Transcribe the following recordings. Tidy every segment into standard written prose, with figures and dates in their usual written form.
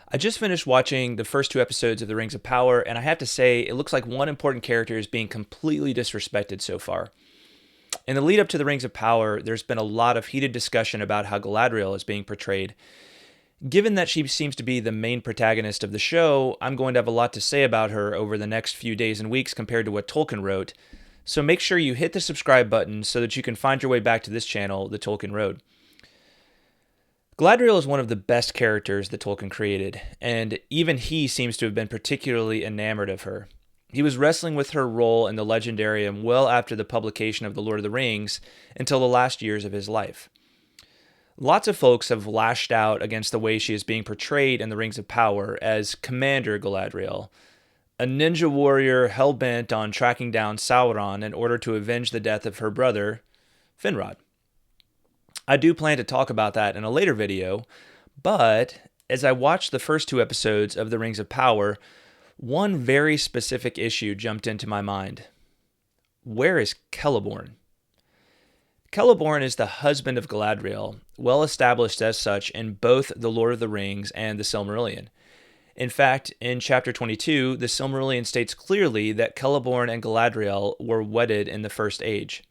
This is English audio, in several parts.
I just finished watching the first two episodes of The Rings of Power, and I have to say, it looks like one important character is being completely disrespected so far. In the lead up to The Rings of Power, there's been a lot of heated discussion about how Galadriel is being portrayed. Given that she seems to be the main protagonist of the show, I'm going to have a lot to say about her over the next few days and weeks compared to what Tolkien wrote. So make sure you hit the subscribe button so that you can find your way back to this channel, The Tolkien Road. Galadriel is one of the best characters that Tolkien created, and even he seems to have been particularly enamored of her. He was wrestling with her role in the legendarium well after the publication of The Lord of the Rings until the last years of his life. Lots of folks have lashed out against the way she is being portrayed in The Rings of Power as Commander Galadriel, a ninja warrior hell-bent on tracking down Sauron in order to avenge the death of her brother, Finrod. I do plan to talk about that in a later video, but as I watched the first two episodes of The Rings of Power, one very specific issue jumped into my mind. Where is Celeborn? Celeborn is the husband of Galadriel, well established as such in both The Lord of the Rings and the Silmarillion. In fact, in chapter 22, the Silmarillion states clearly that Celeborn and Galadriel were wedded in the First Age.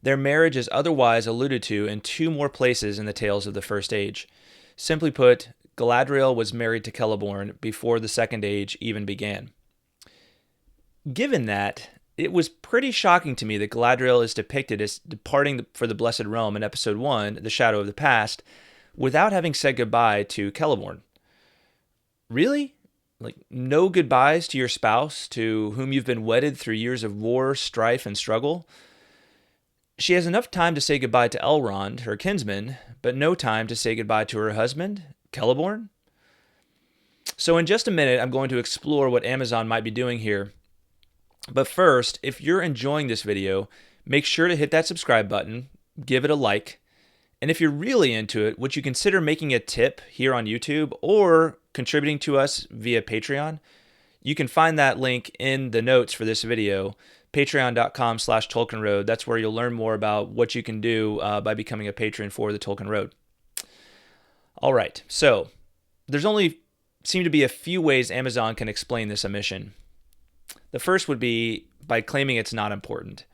Their marriage is otherwise alluded to in two more places in the Tales of the First Age. Simply put, Galadriel was married to Celeborn before the Second Age even began. Given that, it was pretty shocking to me that Galadriel is depicted as departing for the Blessed Realm in Episode 1, The Shadow of the Past, without having said goodbye to Celeborn. Really? Like, no goodbyes to your spouse, to whom you've been wedded through years of war, strife, and struggle? She has enough time to say goodbye to Elrond, her kinsman, but no time to say goodbye to her husband, Celeborn? So in just a minute, I'm going to explore what Amazon might be doing here. But first, if you're enjoying this video, make sure to hit that subscribe button, give it a like, and if you're really into it, would you consider making a tip here on YouTube or contributing to us via Patreon? You can find that link in the notes for this video, patreon.com/TolkienRoad. That's where you'll learn more about what you can do by becoming a patron for the Tolkien Road. All right, so there's only seem to be a few ways Amazon can explain this omission. The first would be by claiming it's not important.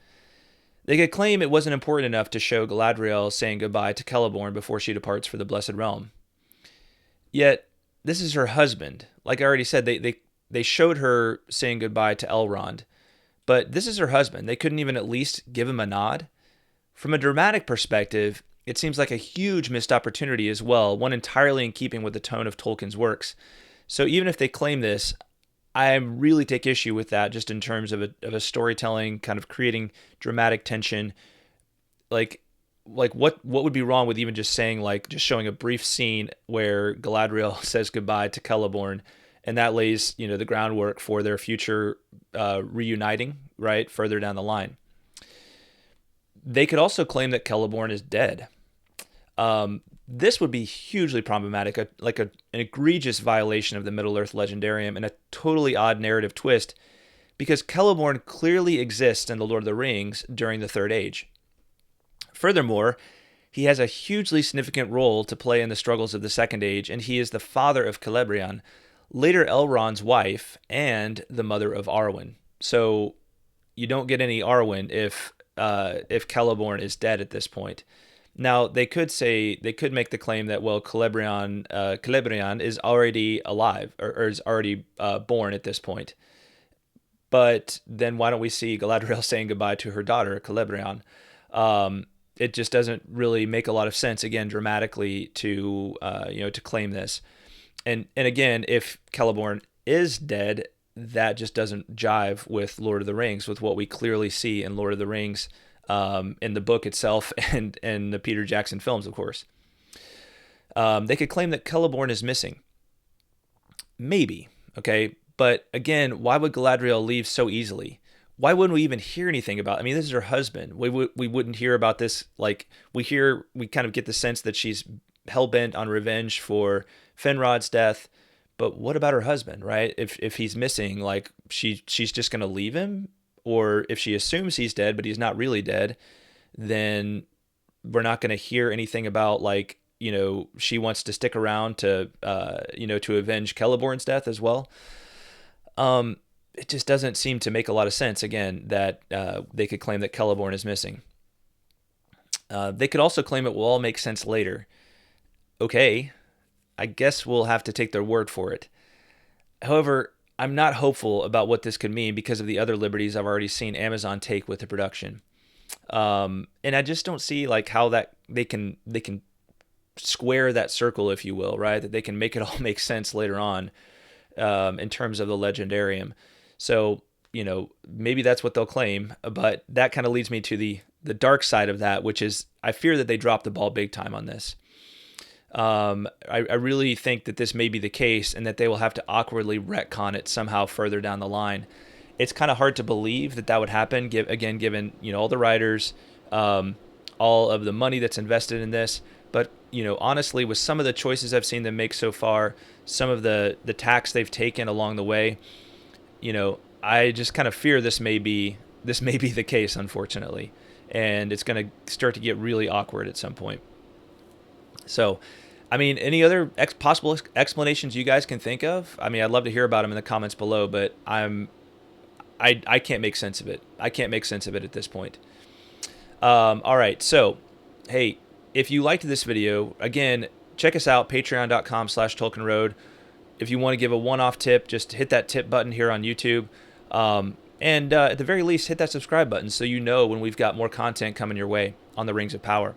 They could claim it wasn't important enough to show Galadriel saying goodbye to Celeborn before she departs for the Blessed Realm. Yet, this is her husband. Like I already said, they showed her saying goodbye to Elrond. But this is her husband. They couldn't even at least give him a nod. From a dramatic perspective, it seems like a huge missed opportunity as well, one entirely in keeping with the tone of Tolkien's works. So even if they claim this, I really take issue with that just in terms of a storytelling, kind of creating dramatic tension. Like what would be wrong with even just saying, like, just showing a brief scene where Galadriel says goodbye to Celeborn, and that lays, the groundwork for their future reuniting, right, further down the line. They could also claim that Celeborn is dead. This would be hugely problematic, an egregious violation of the Middle-earth legendarium and a totally odd narrative twist, because Celeborn clearly exists in The Lord of the Rings during the Third Age. Furthermore, he has a hugely significant role to play in the struggles of the Second Age, and he is the father of Celebrian, later Elrond's wife, and the mother of Arwen. So you don't get any Arwen if Celeborn is dead at this point. Now, they could make the claim that, well, Celebrian is already alive, or is already born at this point. But then why don't we see Galadriel saying goodbye to her daughter, Celebrian? It just doesn't really make a lot of sense, again, dramatically, to claim this. And again, if Celeborn is dead, that just doesn't jive with Lord of the Rings, with what we clearly see in Lord of the Rings, in the book itself and the Peter Jackson films, of course. They could claim that Celeborn is missing. Maybe, okay? But again, why would Galadriel leave so easily? Why wouldn't we even hear anything about it? I mean, this is her husband. We wouldn't hear about this. Like, we kind of get the sense that she's hell-bent on revenge for Finrod's death. But what about her husband, right? If he's missing, like, she's just going to leave him? Or if she assumes he's dead, but he's not really dead, then we're not going to hear anything about, like, she wants to stick around to to avenge Celeborn's death as well. It just doesn't seem to make a lot of sense, again, that they could claim that Celeborn is missing. They could also claim it will all make sense later. Okay, I guess we'll have to take their word for it. However, I'm not hopeful about what this could mean because of the other liberties I've already seen Amazon take with the production. And I just don't see like how that they can square that circle, if you will, right? That they can make it all make sense later on in terms of the legendarium. So, maybe that's what they'll claim, but that kind of leads me to the dark side of that, which is I fear that they dropped the ball big time on this. I really think that this may be the case and that they will have to awkwardly retcon it somehow further down the line. It's kind of hard to believe that would happen, given all the writers, all of the money that's invested in this. But honestly, with some of the choices I've seen them make so far, some of the tacks they've taken along the way, I just kind of fear this may be the case, unfortunately, and it's going to start to get really awkward at some point. So, any other possible explanations you guys can think of? I'd love to hear about them in the comments below, but I can't make sense of it. I can't make sense of it at this point. All right. So, hey, if you liked this video, again, check us out, patreon.com/TolkienRoad. If you want to give a one-off tip, just hit that tip button here on YouTube. And at the very least, hit that subscribe button so you know when we've got more content coming your way on the Rings of Power.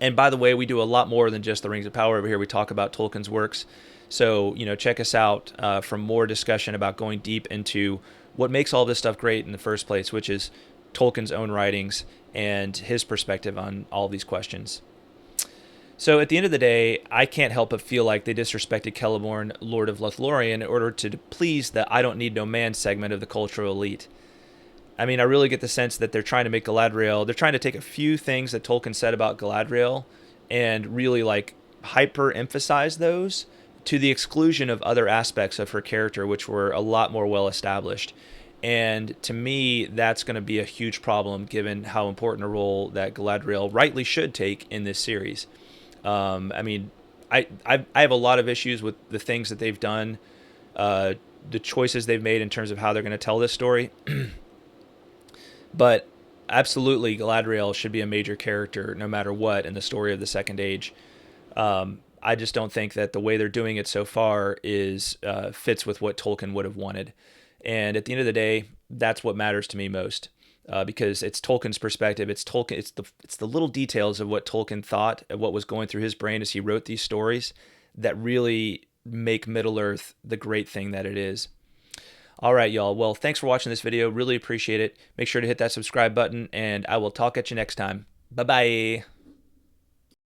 And by the way, we do a lot more than just the Rings of Power over here. We talk about Tolkien's works. So, check us out for more discussion about going deep into what makes all this stuff great in the first place, which is Tolkien's own writings and his perspective on all these questions. So at the end of the day, I can't help but feel like they disrespected Celeborn, Lord of Lothlorien, in order to please the I don't need no man segment of the cultural elite. I really get the sense that they're trying to make Galadriel, they're trying to take a few things that Tolkien said about Galadriel and really hyper-emphasize those to the exclusion of other aspects of her character, which were a lot more well-established. And to me, that's going to be a huge problem given how important a role that Galadriel rightly should take in this series. I have a lot of issues with the things that they've done, the choices they've made in terms of how they're going to tell this story. But absolutely, Galadriel should be a major character no matter what in the story of the Second Age. I just don't think that the way they're doing it so far is fits with what Tolkien would have wanted. And at the end of the day, that's what matters to me most, because it's Tolkien's perspective. It's the little details of what Tolkien thought, of what was going through his brain as he wrote these stories, that really make Middle-earth the great thing that it is. All right, y'all. Well, thanks for watching this video. Really appreciate it. Make sure to hit that subscribe button, and I will talk at you next time. Bye-bye.